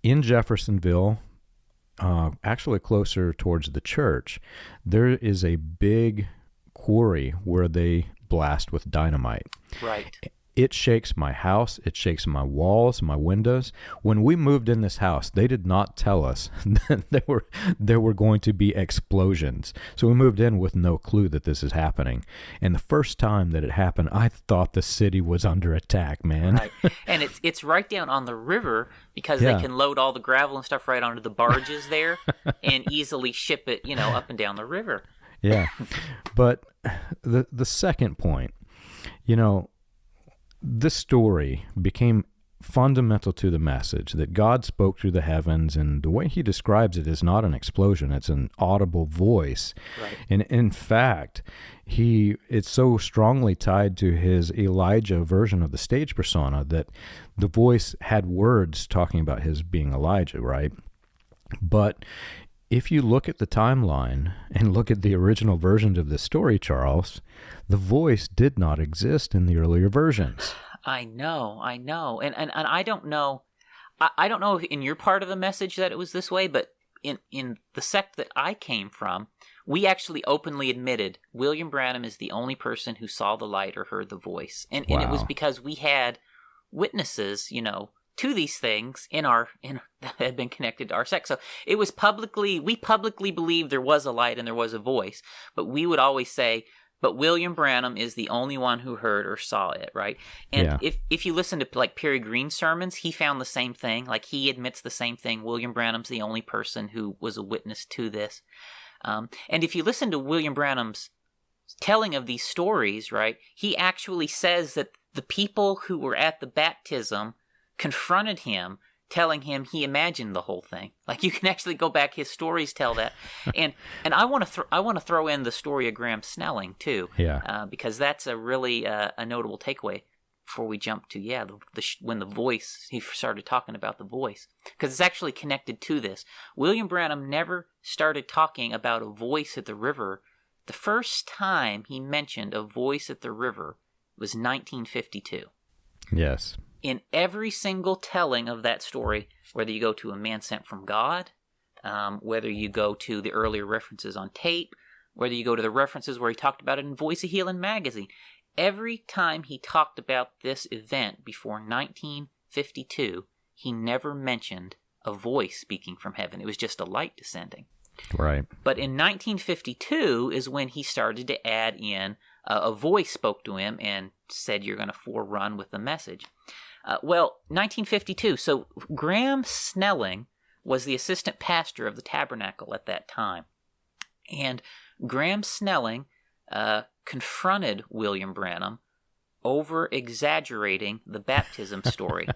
in Jeffersonville, actually closer towards the church, there is a big quarry where they blast with dynamite. Right. It shakes my house. It shakes my walls, my windows. When we moved in this house, they did not tell us that there were going to be explosions. So we moved in with no clue that this is happening. And the first time that it happened, I thought the city was under attack, man. Right. And it's right down on the river because they can load all the gravel and stuff right onto the barges there and easily ship it, up and down the river. Yeah. But the second point, this story became fundamental to the message that God spoke through the heavens, and the way he describes it is not an explosion, it's an audible voice. Right. And in fact, it's so strongly tied to his Elijah version of the stage persona that the voice had words talking about his being Elijah, right? But if you look at the timeline and look at the original versions of this story, Charles, the voice did not exist in the earlier versions. I know. And I don't know. I don't know if in your part of the message that it was this way, but in the sect that I came from, we actually openly admitted William Branham is the only person who saw the light or heard the voice. And it was because we had witnesses, to these things that had been connected to our sect. So it was we publicly believed there was a light and there was a voice, but we would always say, but William Branham is the only one who heard or saw it, right? And if you listen to like Perry Green's sermons, he found the same thing. Like he admits the same thing. William Branham's the only person who was a witness to this. And if you listen to William Branham's telling of these stories, right, he actually says that the people who were at the baptism confronted him, telling him he imagined the whole thing. Like you can actually go back; his stories tell that. And I want to throw in the story of Graham Snelling too, because that's a really a notable takeaway before we jump to when the voice, he started talking about the voice, because it's actually connected to this. William Branham never started talking about a voice at the river. The first time he mentioned a voice at the river was 1952. Yes. In every single telling of that story, whether you go to A Man Sent from God, whether you go to the earlier references on tape, whether you go to the references where he talked about it in Voice of Healing magazine, every time he talked about this event before 1952, he never mentioned a voice speaking from heaven. It was just a light descending. Right. But in 1952 is when he started to add in a voice spoke to him and said, you're going to forerun with the message. 1952. So Graham Snelling was the assistant pastor of the Tabernacle at that time. And Graham Snelling confronted William Branham over exaggerating the baptism story.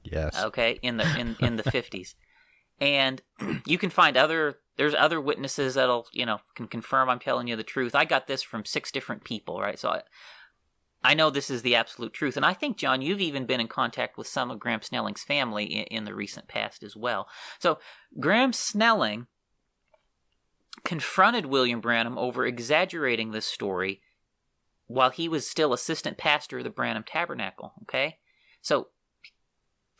Yes. Okay, in the 50s. And you can find there's other witnesses that'll, can confirm I'm telling you the truth. I got this from 6 different people, right? So I know this is the absolute truth. And I think, John, you've even been in contact with some of Graham Snelling's family in the recent past as well. So Graham Snelling confronted William Branham over exaggerating this story while he was still assistant pastor of the Branham Tabernacle, okay? So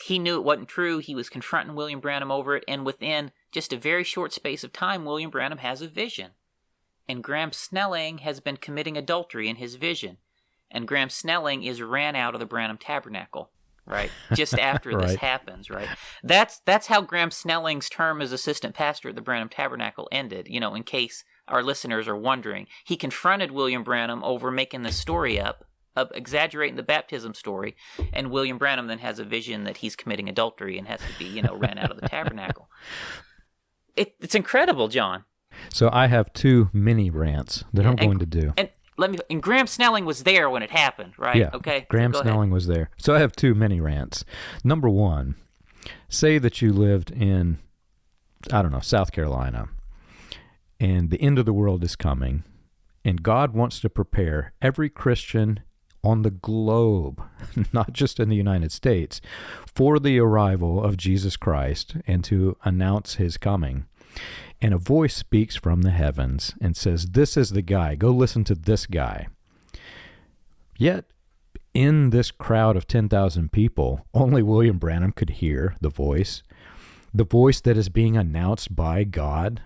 he knew it wasn't true. He was confronting William Branham over it, and within just a very short space of time, William Branham has a vision. And Graham Snelling has been committing adultery in his vision. And Graham Snelling is ran out of the Branham Tabernacle, right? Just after this happens, right? That's how Graham Snelling's term as assistant pastor at the Branham Tabernacle ended, in case our listeners are wondering. He confronted William Branham over making this story up, of exaggerating the baptism story, and William Branham then has a vision that he's committing adultery and has to be, ran out of the tabernacle. It's incredible, John. So I have 2 mini rants that I'm going to do. And Graham Snelling was there when it happened, right? Yeah, okay. Graham Snelling was there. So I have 2 mini rants. Number 1, say that you lived in, South Carolina, and the end of the world is coming, and God wants to prepare every Christian on the globe, not just in the United States, for the arrival of Jesus Christ and to announce his coming. And a voice speaks from the heavens and says, this is the guy. Go listen to this guy. Yet, in this crowd of 10,000 people, only William Branham could hear the voice that is being announced by God.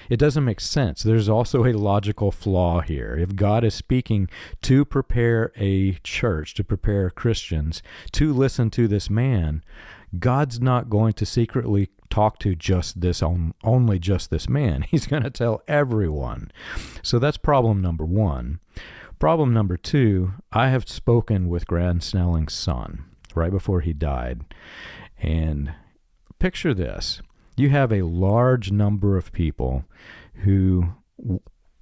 It doesn't make sense. There's also a logical flaw here. If God is speaking to prepare a church, to prepare Christians to listen to this man, God's not going to secretly talk to only just this man. He's going to tell everyone. So that's problem number 1. Problem number 2, I have spoken with Graham Snelling's son right before he died. And picture this. You have a large number of people who,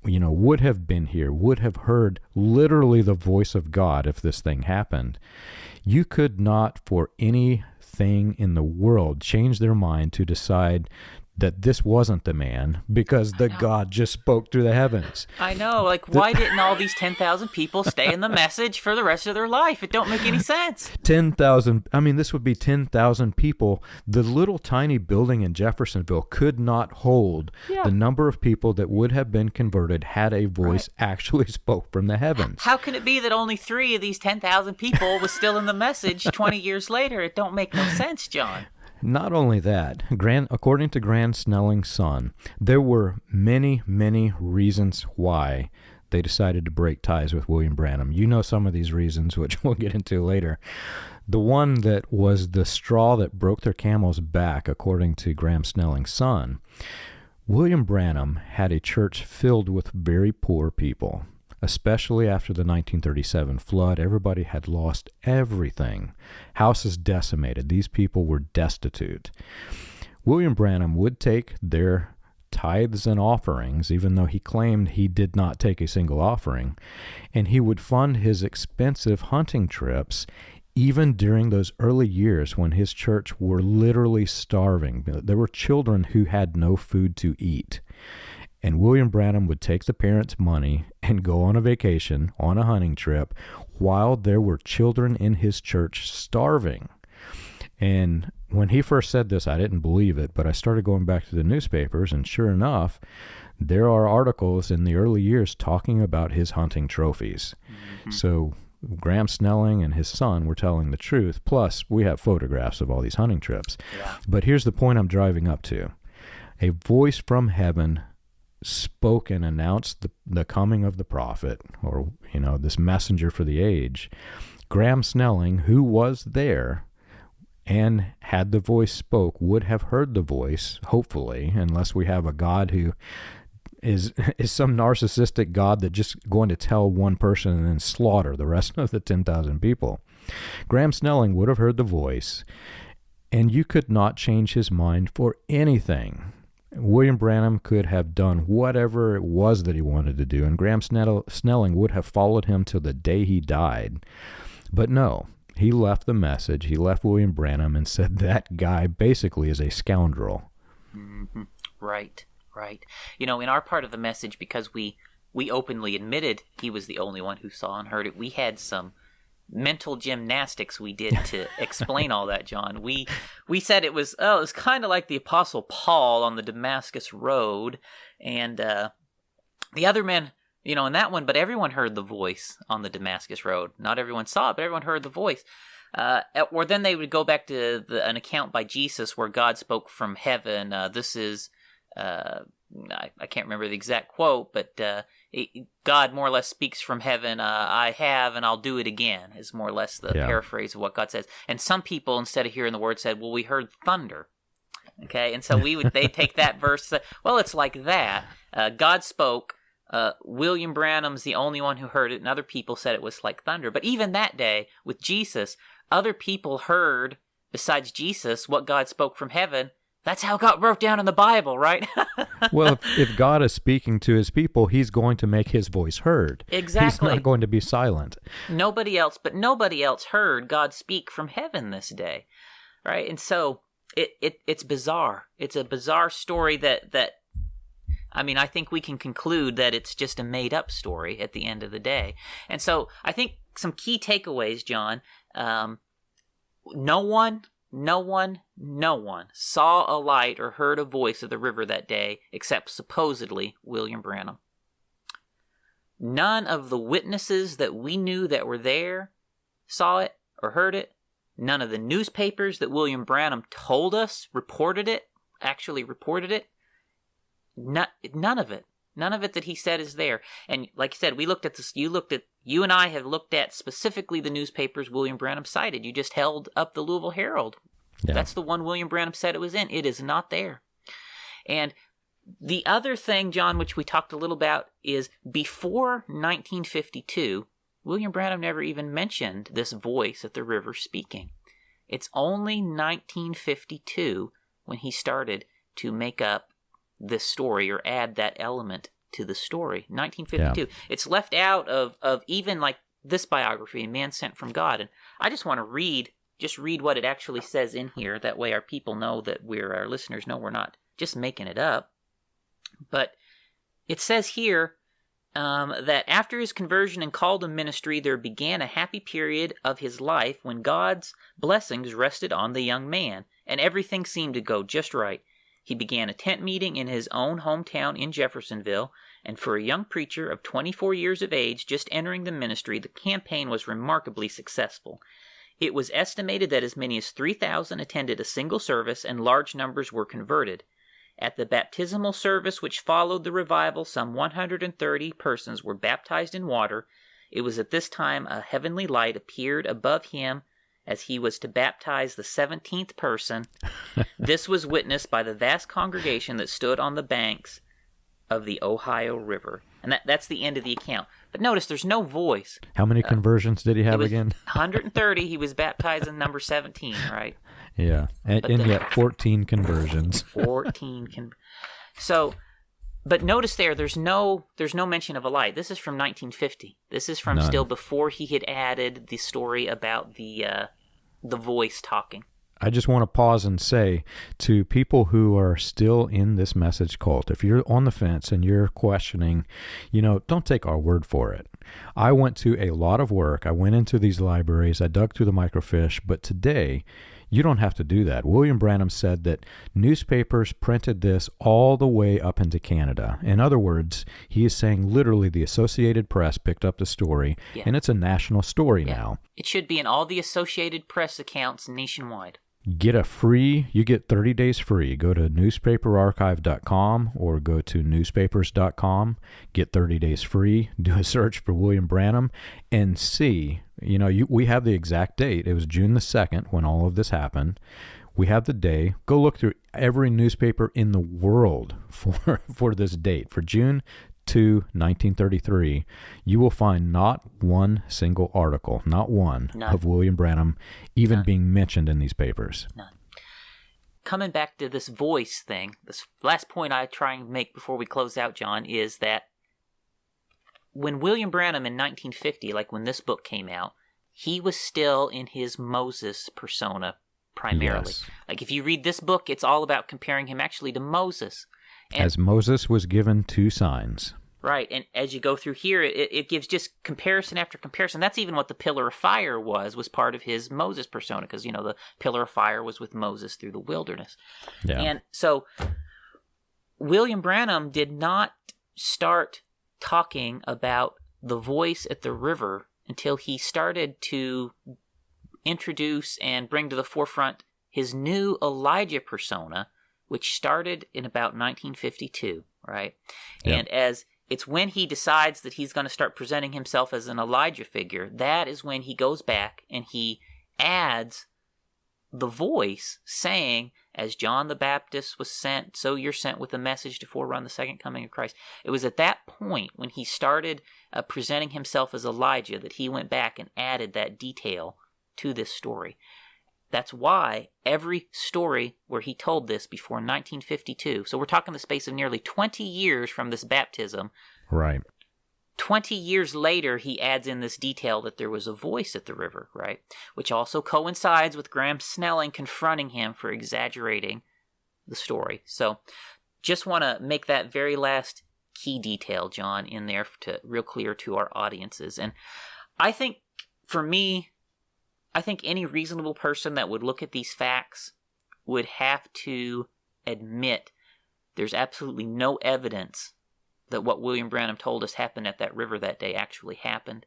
would have been here, would have heard literally the voice of God if this thing happened. You could not, for anything in the world, change their mind to decide that this wasn't the man because the God just spoke through the heavens. I know. Why didn't all these 10,000 people stay in the message for the rest of their life? It don't make any sense. 10,000. This would be 10,000 people. The little tiny building in Jeffersonville could not hold the number of people that would have been converted had a voice actually spoke from the heavens. How can it be that only 3 of these 10,000 people was still in the message 20 years later? It don't make no sense, John. Not only that, according to Graham Snelling's son, there were many, many reasons why they decided to break ties with William Branham. You know some of these reasons, which we'll get into later. The one that was the straw that broke their camel's back, according to Graham Snelling's son, William Branham had a church filled with very poor people. Especially after the 1937 flood, everybody had lost everything. Houses decimated. These people were destitute. William Branham would take their tithes and offerings, even though he claimed he did not take a single offering, and he would fund his expensive hunting trips even during those early years when his church were literally starving. There were children who had no food to eat. And William Branham would take the parents' money and go on a vacation, on a hunting trip, while there were children in his church starving. And when he first said this, I didn't believe it, but I started going back to the newspapers, and sure enough, there are articles in the early years talking about his hunting trophies. Mm-hmm. So Graham Snelling and his son were telling the truth, plus we have photographs of all these hunting trips. Yeah. But here's the point I'm driving up to. A voice from heaven spoke and announced the coming of the prophet, or, this messenger for the age. Graham Snelling, who was there and had the voice spoke, would have heard the voice, hopefully, unless we have a God who is some narcissistic God that just going to tell one person and then slaughter the rest of the 10,000 people. Graham Snelling would have heard the voice, and you could not change his mind for anything. William Branham could have done whatever it was that he wanted to do, and Graham Snelling would have followed him till the day he died. But no, he left the message. He left William Branham and said that guy basically is a scoundrel. Mm-hmm. Right. In our part of the message, because we openly admitted he was the only one who saw and heard it, we had some mental gymnastics we did to explain all that, John. We said it was kind of like the Apostle Paul on the Damascus Road, and the other men, in that one, but everyone heard the voice on the Damascus Road. Not everyone saw it, but everyone heard the voice. Or then they would go back to an account by Jesus where God spoke from heaven. This is, I can't remember the exact quote, but God more or less speaks from heaven. I have, and I'll do it again, is more or less the paraphrase of what God says. And some people, instead of hearing the word, said, well, we heard thunder. Okay, and so they take that verse, well, it's like that. God spoke. William Branham's the only one who heard it, and other people said it was like thunder. But even that day, with Jesus, other people heard, besides Jesus, what God spoke from heaven. That's how God wrote down in the Bible, right? Well, if God is speaking to his people, he's going to make his voice heard. Exactly. He's not going to be silent. Nobody else heard God speak from heaven this day, right? And so it's bizarre. It's a bizarre story that I think we can conclude that it's just a made-up story at the end of the day. And so I think some key takeaways, John. No one saw a light or heard a voice of the river that day except supposedly William Branham. None of the witnesses that we knew that were there saw it or heard it. None of the newspapers that William Branham told us actually reported it. None of it. None of it that he said is there. And like you said, we looked at this. You and I have looked at specifically the newspapers William Branham cited. You just held up the Louisville Herald. Yeah. That's the one William Branham said it was in. It is not there. And the other thing, John, which we talked a little about, is before 1952, William Branham never even mentioned this voice at the river speaking. It's only 1952 when he started to make up this story or add that element to the story. 1952. Yeah. It's left out of even like this biography, Man Sent from God. And I just want to read what it actually says in here. That way our people know that our listeners know we're not just making it up. But it says here that after his conversion and call to ministry, there began a happy period of his life when God's blessings rested on the young man, and everything seemed to go just right. He began a tent meeting in his own hometown in Jeffersonville, and for a young preacher of 24 years of age just entering the ministry, the campaign was remarkably successful. It was estimated that as many as 3,000 attended a single service and large numbers were converted. At the baptismal service which followed the revival, some 130 persons were baptized in water. It was at this time a heavenly light appeared above him as he was to baptize the 17th person. This was witnessed by the vast congregation that stood on the banks of the Ohio River. And that's the end of the account. But notice there's no voice. How many conversions did he have again? 130. He was baptized in number 17, right? Yeah, and yet 14 conversions. 14 So, but notice there's no mention of a light. This is from 1950. This is from still before he had added the story about the voice talking. I just want to pause and say to people who are still in this message cult, if you're on the fence and you're questioning, don't take our word for it. I went to a lot of work. I went into these libraries. I dug through the microfiche. But today, you don't have to do that. William Branham said that newspapers printed this all the way up into Canada. In other words, he is saying literally the Associated Press picked up the story, and it's a national story now. It should be in all the Associated Press accounts nationwide. You get 30 days free. Go to newspaperarchive.com or go to newspapers.com, get 30 days free, do a search for William Branham, and see, we have the exact date. It was June the 2nd when all of this happened. We have the day. Go look through every newspaper in the world for this date, for June 2, 1933, you will find not one single article, not one, of William Branham even being mentioned in these papers. None. Coming back to this voice thing, this last point I try and make before we close out, John, is that when William Branham in 1950, like when this book came out, he was still in his Moses persona primarily. Yes. Like if you read this book, it's all about comparing him actually to Moses. As Moses was given 2 signs. Right, and as you go through here, it gives just comparison after comparison. That's even what the pillar of fire was part of his Moses persona, because, the pillar of fire was with Moses through the wilderness. Yeah. And so William Branham did not start talking about the voice at the river until he started to introduce and bring to the forefront his new Elijah persona, which started in about 1952, right? Yep. And it's when he decides that he's going to start presenting himself as an Elijah figure, that is when he goes back and he adds the voice saying, as John the Baptist was sent, so you're sent with a message to forerun the second coming of Christ. It was at that point when he started presenting himself as Elijah that he went back and added that detail to this story. That's why every story where he told this before 1952, so we're talking the space of nearly 20 years from this baptism. Right. 20 years later, he adds in this detail that there was a voice at the river, right? Which also coincides with Graham Snelling confronting him for exaggerating the story. So just want to make that very last key detail, John, in there to real clear to our audiences. And I think, for me, any reasonable person that would look at these facts would have to admit there's absolutely no evidence that what William Branham told us happened at that river that day actually happened.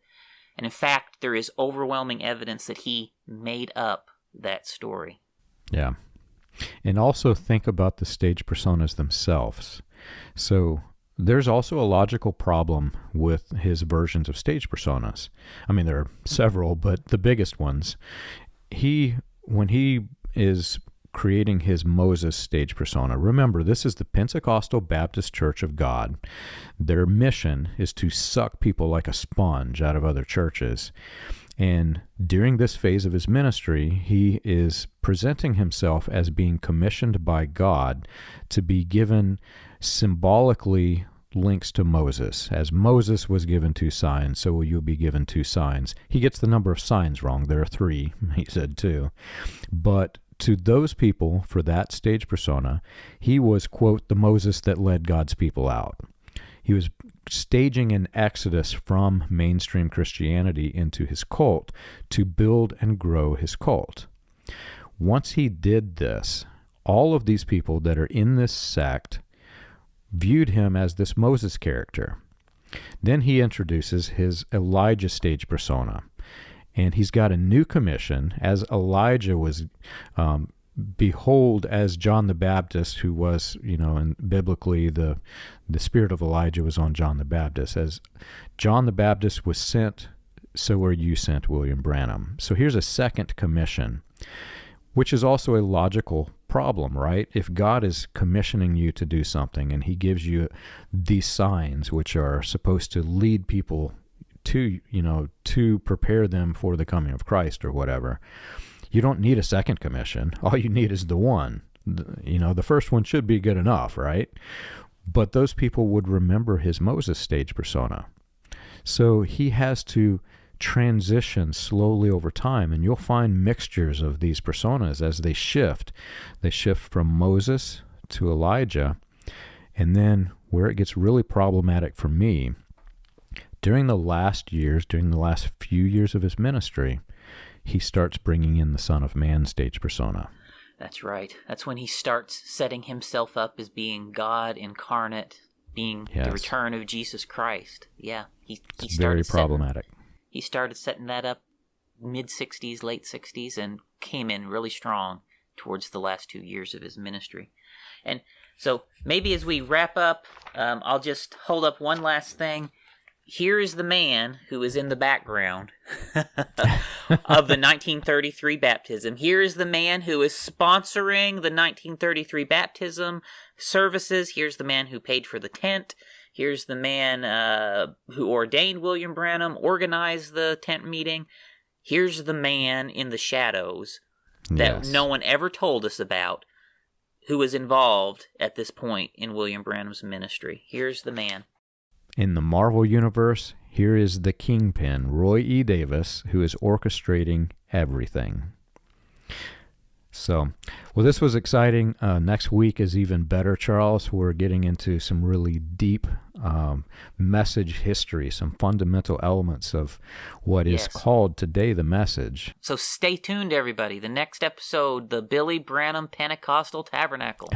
And in fact, there is overwhelming evidence that he made up that story. Yeah. And also think about the stage personas themselves. So there's also a logical problem with his versions of stage personas. I mean, there are several, but the biggest ones. When he is creating his Moses stage persona, remember, this is the Pentecostal Baptist Church of God. Their mission is to suck people like a sponge out of other churches. And during this phase of his ministry, he is presenting himself as being commissioned by God to be given symbolically links to Moses. As Moses was given 2 signs, so will you be given 2 signs. He gets the number of signs wrong. There are 3, he said 2. But to those people, for that stage persona, he was, quote, the Moses that led God's people out. He was staging an exodus from mainstream Christianity into his cult to build and grow his cult. Once he did this, all of these people that are in this sect viewed him as this Moses character. Then he introduces his Elijah stage persona, and he's got a new commission. As Elijah was behold, as John the Baptist, who was, and biblically the spirit of Elijah was on John the Baptist. As John the Baptist was sent, so are you sent, William Branham. So here's a second commission, which is also a logical problem, right? If God is commissioning you to do something and he gives you these signs, which are supposed to lead people to prepare them for the coming of Christ or whatever, you don't need a second commission. All you need is the one. The first one should be good enough, right? But those people would remember his Moses stage persona. So he has to transition slowly over time, and you'll find mixtures of these personas as they shift. They shift from Moses to Elijah, and then where it gets really problematic for me, during the last few years of his ministry, he starts bringing in the Son of Man stage persona. That's right. That's when he starts setting himself up as being God incarnate, being the return of Jesus Christ. Yeah, he started very problematic. He started setting that up mid-60s, late 60s, and came in really strong towards the last 2 years of his ministry. And so maybe as we wrap up, I'll just hold up one last thing. Here is the man who is in the background of the 1933 baptism. Here is the man who is sponsoring the 1933 baptism services. Here's the man who paid for the tent. Here's the man who ordained William Branham, organized the tent meeting. Here's the man in the shadows that no one ever told us about, who was involved at this point in William Branham's ministry. Here's the man. In the Marvel Universe, here is the kingpin, Roy E. Davis, who is orchestrating everything. So, well, this was exciting. Next week is even better, Charles. We're getting into some really deep message history, some fundamental elements of what is called today the message. So stay tuned, everybody. The next episode, the Billy Branham Pentecostal Tabernacle.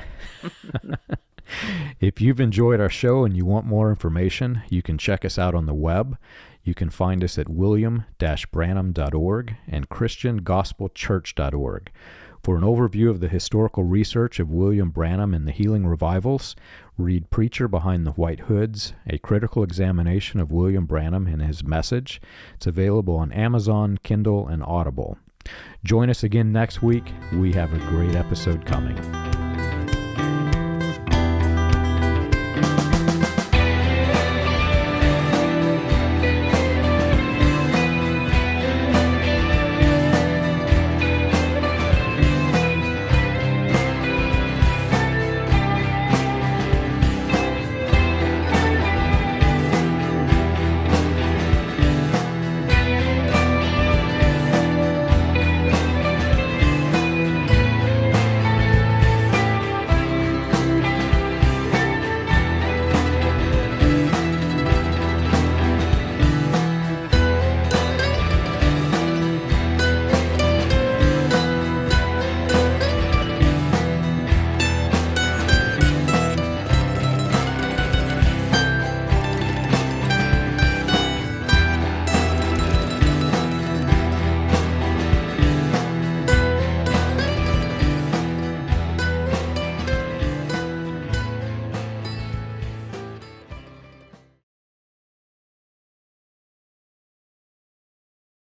If you've enjoyed our show and you want more information, you can check us out on the web. You can find us at william-branham.org and christiangospelchurch.org. For an overview of the historical research of William Branham and the healing revivals, read Preacher Behind the White Hoods, a critical examination of William Branham and his message. It's available on Amazon, Kindle, and Audible. Join us again next week. We have a great episode coming.